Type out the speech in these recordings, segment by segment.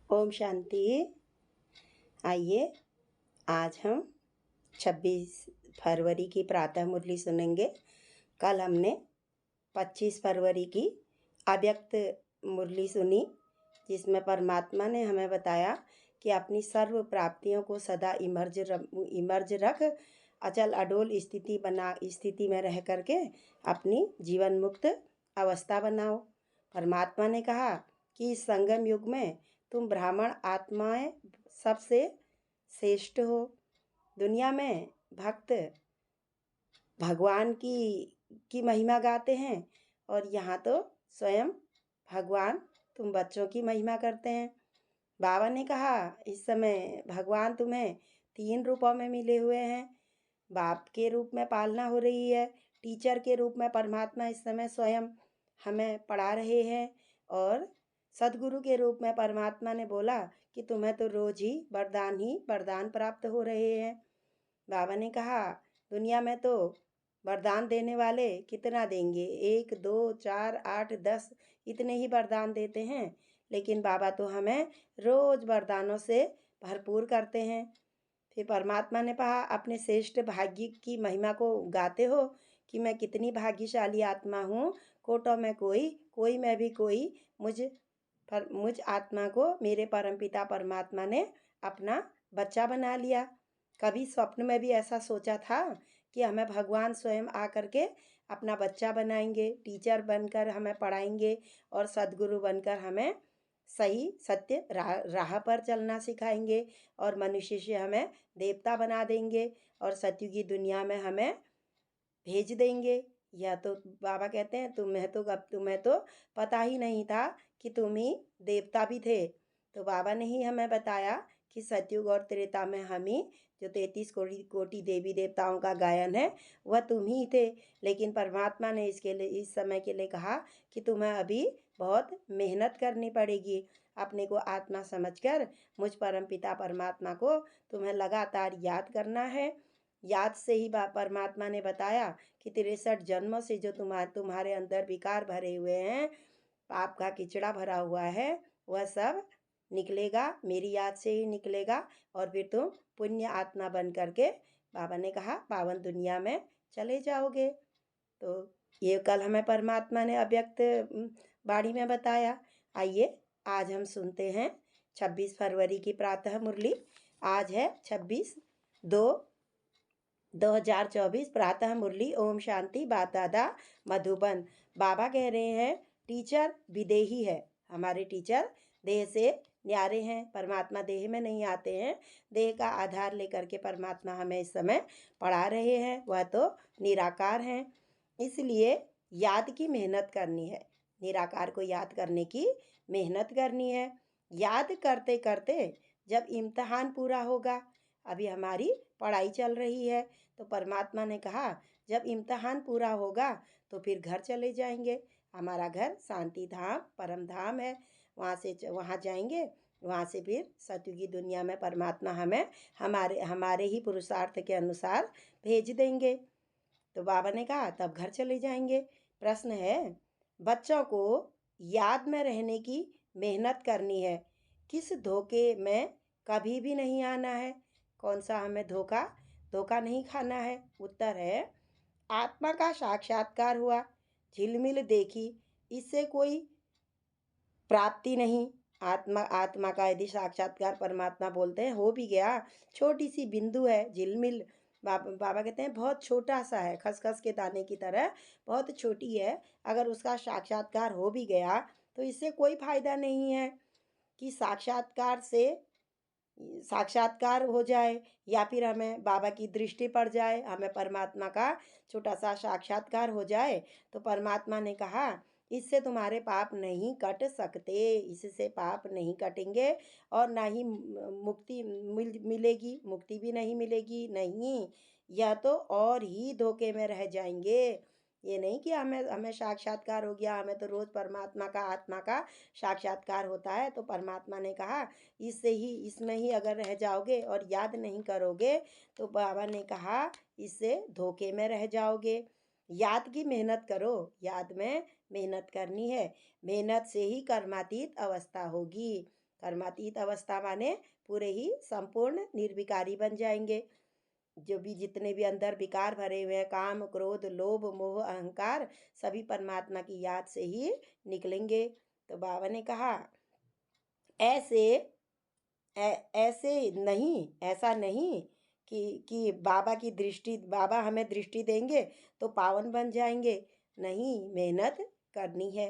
ओम शांति। आइए आज हम 26 फरवरी की प्रातः मुरली सुनेंगे। कल हमने 25 फरवरी की अव्यक्त मुरली सुनी, जिसमें परमात्मा ने हमें बताया कि अपनी सर्व प्राप्तियों को सदा इमर्ज रख अचल अडोल स्थिति में रह करके अपनी जीवन मुक्त अवस्था बनाओ। परमात्मा ने कहा कि इस संगम युग में तुम ब्राह्मण आत्माएं सबसे श्रेष्ठ हो। दुनिया में भक्त भगवान की महिमा गाते हैं और यहाँ तो स्वयं भगवान तुम बच्चों की महिमा करते हैं। बाबा ने कहा इस समय भगवान तुम्हें 3 रूपों में मिले हुए हैं। बाप के रूप में पालना हो रही है, टीचर के रूप में परमात्मा इस समय स्वयं हमें पढ़ा रहे हैं, और सदगुरु के रूप में परमात्मा ने बोला कि तुम्हें तो रोज ही वरदान प्राप्त हो रहे हैं। बाबा ने कहा दुनिया में तो वरदान देने वाले कितना देंगे, 1 2 4 8 10 इतने ही वरदान देते हैं, लेकिन बाबा तो हमें रोज वरदानों से भरपूर करते हैं। फिर परमात्मा ने कहा अपने श्रेष्ठ भाग्य की महिमा को गाते हो कि मैं कितनी भाग्यशाली आत्मा हूँ। कोटों में कोई मैं भी कोई, मुझ आत्मा को मेरे परमपिता परमात्मा ने अपना बच्चा बना लिया। कभी स्वप्न में भी ऐसा सोचा था कि हमें भगवान स्वयं आकर के अपना बच्चा बनाएंगे, टीचर बनकर हमें पढ़ाएंगे और सदगुरु बनकर हमें सही सत्य राह पर चलना सिखाएंगे और मनुष्य से हमें देवता बना देंगे और सतयुगी दुनिया में हमें भेज देंगे। या तो बाबा कहते हैं तुम्हें तो पता ही नहीं था कि तुम ही देवता भी थे। तो बाबा ने ही हमें बताया कि सतयुग और त्रेता में हम ही जो 33 कोटि देवी देवताओं का गायन है वह तुम ही थे। लेकिन परमात्मा ने इस समय के लिए कहा कि तुम्हें अभी बहुत मेहनत करनी पड़ेगी। अपने को आत्मा समझकर मुझ परमपिता परमात्मा को तुम्हें लगातार याद करना है। याद से ही परमात्मा ने बताया कि 63 जन्मों से जो तुम्हारे अंदर विकार भरे हुए हैं, पाप का किचड़ा भरा हुआ है, वह सब निकलेगा, मेरी याद से ही निकलेगा और फिर तुम पुण्य आत्मा बन करके बाबा ने कहा पावन दुनिया में चले जाओगे। तो ये कल हमें परमात्मा ने अव्यक्त वाणी में बताया। आइए आज हम सुनते हैं 26 फरवरी की प्रातः मुरली। आज है 26/2/2024 प्रातः मुरली। ओम शांति। बाप दादा मधुबन। बाबा कह रहे हैं टीचर विदेही है। हमारे टीचर देह से न्यारे हैं, परमात्मा देह में नहीं आते हैं। देह का आधार लेकर के परमात्मा हमें इस समय पढ़ा रहे हैं, वह तो निराकार हैं। इसलिए याद की मेहनत करनी है, निराकार को याद करने की मेहनत करनी है। याद करते करते जब इम्तहान पूरा होगा, अभी हमारी पढ़ाई चल रही है, तो परमात्मा ने कहा जब इम्तहान पूरा होगा तो फिर घर चले जाएंगे। हमारा घर शांति धाम परम धाम है, वहाँ जाएंगे। वहाँ से फिर सतयुगी दुनिया में परमात्मा हमें हमारे ही पुरुषार्थ के अनुसार भेज देंगे। तो बाबा ने कहा तब घर चले जाएंगे। प्रश्न है बच्चों को याद में रहने की मेहनत करनी है, किस धोखे में कभी भी नहीं आना है। कौन सा हमें धोखा नहीं खाना है। उत्तर है आत्मा का साक्षात्कार हुआ, झिलमिल देखी, इससे कोई प्राप्ति नहीं। आत्मा का यदि साक्षात्कार परमात्मा बोलते हैं हो भी गया, छोटी सी बिंदु है झिलमिल। बाबा कहते हैं बहुत छोटा सा है, खसखस के दाने की तरह बहुत छोटी है। अगर उसका साक्षात्कार हो भी गया तो इससे कोई फायदा नहीं है कि साक्षात्कार हो जाए या फिर हमें बाबा की दृष्टि पड़ जाए, हमें परमात्मा का छोटा सा साक्षात्कार हो जाए। तो परमात्मा ने कहा इससे तुम्हारे पाप नहीं कट सकते, इससे पाप नहीं कटेंगे और ना ही मुक्ति मिलेगी, मुक्ति भी नहीं मिलेगी। नहीं, यह तो और ही धोखे में रह जाएंगे। ये नहीं कि हमें साक्षात्कार हो गया, हमें तो रोज परमात्मा का आत्मा का साक्षात्कार होता है। तो परमात्मा ने कहा इसमें ही अगर रह जाओगे और याद नहीं करोगे तो बाबा ने कहा इससे धोखे में रह जाओगे। याद की मेहनत करो, याद में मेहनत करनी है, मेहनत से ही कर्मातीत अवस्था होगी। कर्मातीत अवस्था माने पूरे ही संपूर्ण निर्विकारी बन जाएंगे। जो भी जितने भी अंदर विकार भरे हुए हैं, काम क्रोध लोभ मोह अहंकार, सभी परमात्मा की याद से ही निकलेंगे। तो बाबा ने कहा ऐसे ऐसे नहीं, ऐसा नहीं कि बाबा की दृष्टि, बाबा हमें दृष्टि देंगे तो पावन बन जाएंगे। नहीं, मेहनत करनी है।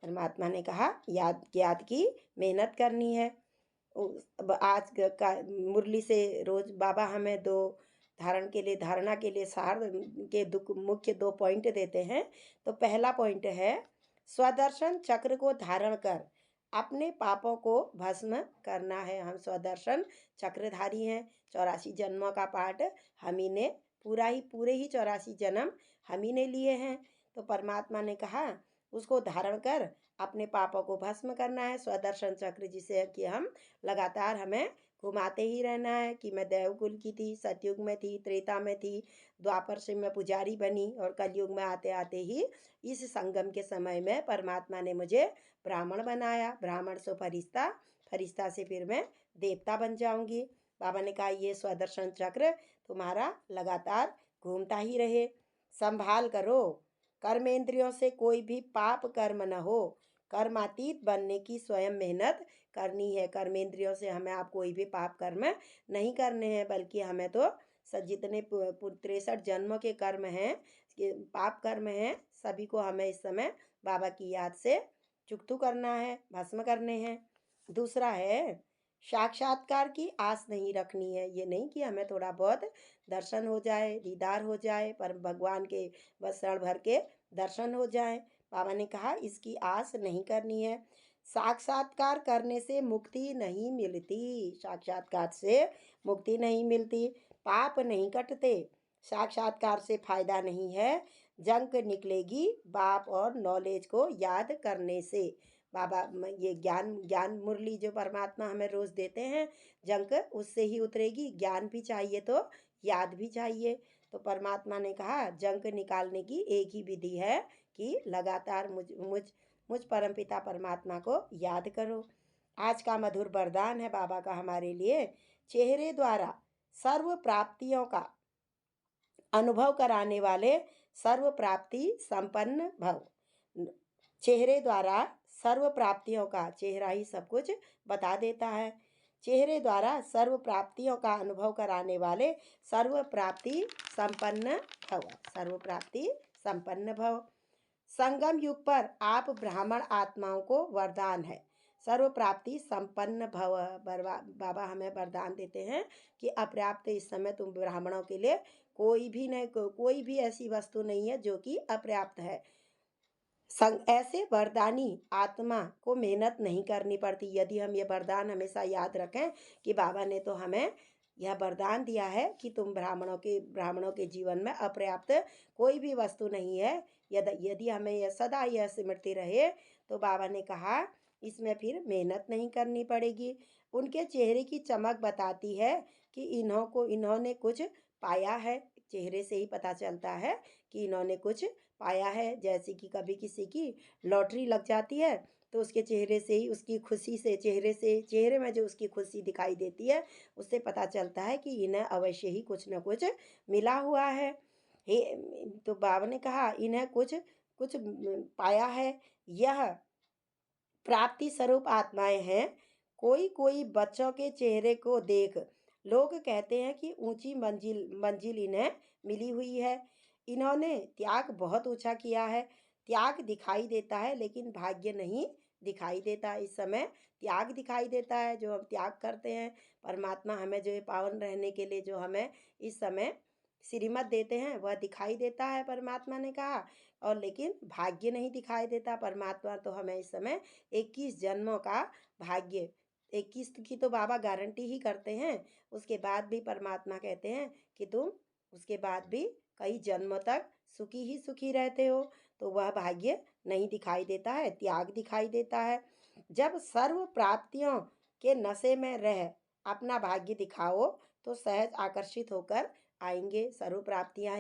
परमात्मा ने कहा याद याद की मेहनत करनी है। अब आज का मुरली से रोज बाबा हमें दो धारण के लिए, धारणा के लिए सार के मुख्य 2 पॉइंट देते हैं। तो पहला पॉइंट है स्वदर्शन चक्र को धारण कर अपने पापों को भस्म करना है। हम स्वदर्शन चक्रधारी हैं। 84 जन्मों का पाठ हम ही ने पूरे ही 84 जन्म हम ही ने लिए हैं। तो परमात्मा ने कहा उसको धारण कर अपने पापों को भस्म करना है। स्वदर्शन चक्र जिसे कि हम लगातार हमें घुमाते ही रहना है कि मैं देवकुल की थी, सतयुग में थी, त्रेता में थी, द्वापर से मैं पुजारी बनी और कलयुग में आते आते ही इस संगम के समय में परमात्मा ने मुझे ब्राह्मण बनाया। ब्राह्मण से फरिश्ता, फरिश्ता से फिर मैं देवता बन जाऊंगी। बाबा ने कहा ये स्वदर्शन चक्र तुम्हारा लगातार घूमता ही रहे। संभाल करो, कर्मेंद्रियों से कोई भी पाप कर्म न हो। कर्मातीत बनने की स्वयं मेहनत करनी है। कर्मेंद्रियों से हमें आप कोई भी पाप कर्म नहीं करने हैं, बल्कि हमें तो जितने 63 जन्मों के कर्म हैं, पाप कर्म हैं, सभी को हमें इस समय बाबा की याद से चुकतू करना है, भस्म करने हैं। दूसरा है साक्षात्कार की आस नहीं रखनी है। ये नहीं कि हमें थोड़ा बहुत दर्शन हो जाए, दीदार हो जाए, पर भगवान के बस क्षण भर के दर्शन हो जाए। बाबा ने कहा इसकी आस नहीं करनी है। साक्षात्कार करने से मुक्ति नहीं मिलती, साक्षात्कार से मुक्ति नहीं मिलती, पाप नहीं कटते, साक्षात्कार से फायदा नहीं है। जंक निकलेगी बाप और नॉलेज को याद करने से। बाबा ये ज्ञान मुरली जो परमात्मा हमें रोज देते हैं, जंक उससे ही उतरेगी। ज्ञान भी चाहिए तो याद भी चाहिए। तो परमात्मा ने कहा जंक निकालने की एक ही विधि है कि लगातार मुझ परमपिता परमात्मा को याद करो। आज का मधुर वरदान है बाबा का हमारे लिए, चेहरे द्वारा सर्व प्राप्तियों का अनुभव कराने वाले सर्व प्राप्ति संपन्न भव। चेहरे द्वारा सर्व प्राप्तियों का, चेहरा ही सब कुछ बता देता है। चेहरे द्वारा सर्व प्राप्तियों का अनुभव कराने वाले सर्व प्राप्ति संपन्न भव, सर्व प्राप्ति संपन्न भव। संगम युग पर आप ब्राह्मण आत्माओं को वरदान है सर्व प्राप्ति संपन्न भव। बाबा हमें वरदान देते हैं कि अपर्याप्त इस समय तुम ब्राह्मणों के लिए कोई भी ऐसी वस्तु नहीं है जो कि अपर्याप्त है। ऐसे वरदानी आत्मा को मेहनत नहीं करनी पड़ती। यदि हम ये वरदान हमेशा याद रखें कि बाबा ने तो हमें यह वरदान दिया है कि तुम ब्राह्मणों के जीवन में अपर्याप्त कोई भी वस्तु नहीं है। यदि हमें यह सदा यह स्मृति रहे तो बाबा ने कहा इसमें फिर मेहनत नहीं करनी पड़ेगी। उनके चेहरे की चमक बताती है कि इन्होंने कुछ पाया है। चेहरे से ही पता चलता है कि इन्होंने कुछ पाया है। जैसे कि कभी किसी की लॉटरी लग जाती है तो उसके चेहरे से ही, उसकी खुशी से, चेहरे में जो उसकी खुशी दिखाई देती है, उससे पता चलता है कि इन्हें अवश्य ही कुछ न कुछ मिला हुआ है। तो बाबा ने कहा इन्हें कुछ कुछ पाया है। यह प्राप्ति स्वरूप आत्माएं हैं। कोई बच्चों के चेहरे को देख लोग कहते हैं कि ऊंची मंजिल इन्हें मिली हुई है। इन्होंने त्याग बहुत ऊंचा किया है। त्याग दिखाई देता है लेकिन भाग्य नहीं दिखाई देता। इस समय त्याग दिखाई देता है जो हम त्याग करते हैं। परमात्मा हमें जो पावन रहने के लिए जो हमें इस समय श्रीमत देते हैं वह दिखाई देता है, परमात्मा ने कहा। और लेकिन भाग्य नहीं दिखाई देता। परमात्मा तो हमें इस समय 21 जन्मों का भाग्य, 21 की तो बाबा गारंटी ही करते हैं। उसके बाद भी परमात्मा कहते हैं कि तुम उसके बाद भी कई जन्मों तक सुखी ही सुखी रहते हो। तो वह भाग्य नहीं दिखाई देता है, त्याग दिखाई देता है। जब सर्व प्राप्तियों के नशे में रह अपना भाग्य दिखाओ तो सहज आकर्षित होकर आएंगे। सर्व प्राप्तियां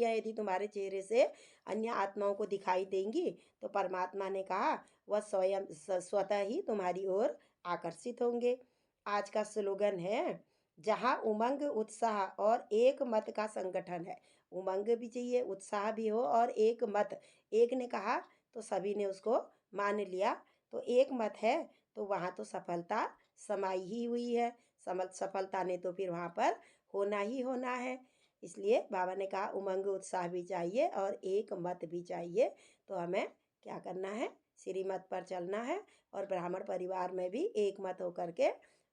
यदि तुम्हारे चेहरे से अन्य आत्माओं को दिखाई देंगी तो परमात्मा ने कहा वह स्वयं स्वतः ही तुम्हारी ओर आकर्षित होंगे। आज का स्लोगन है, जहाँ उमंग उत्साह और एक मत का संगठन है। उमंग भी चाहिए, उत्साह भी हो और एक मत। एक ने कहा तो सभी ने उसको मान लिया, तो एक मत है तो वहाँ तो सफलता समाई ही हुई है। सफलता ने तो फिर वहाँ पर होना ही होना है। इसलिए बाबा ने कहा उमंग उत्साह भी चाहिए और एक मत भी चाहिए। तो हमें क्या करना है, श्रीमत पर चलना है और ब्राह्मण परिवार में भी एक मत होकर के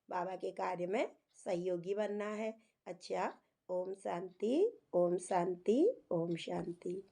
बाबा के कार्य में सहयोगी बनना है। अच्छा, ओम शांति, ओम शांति, ओम शांति।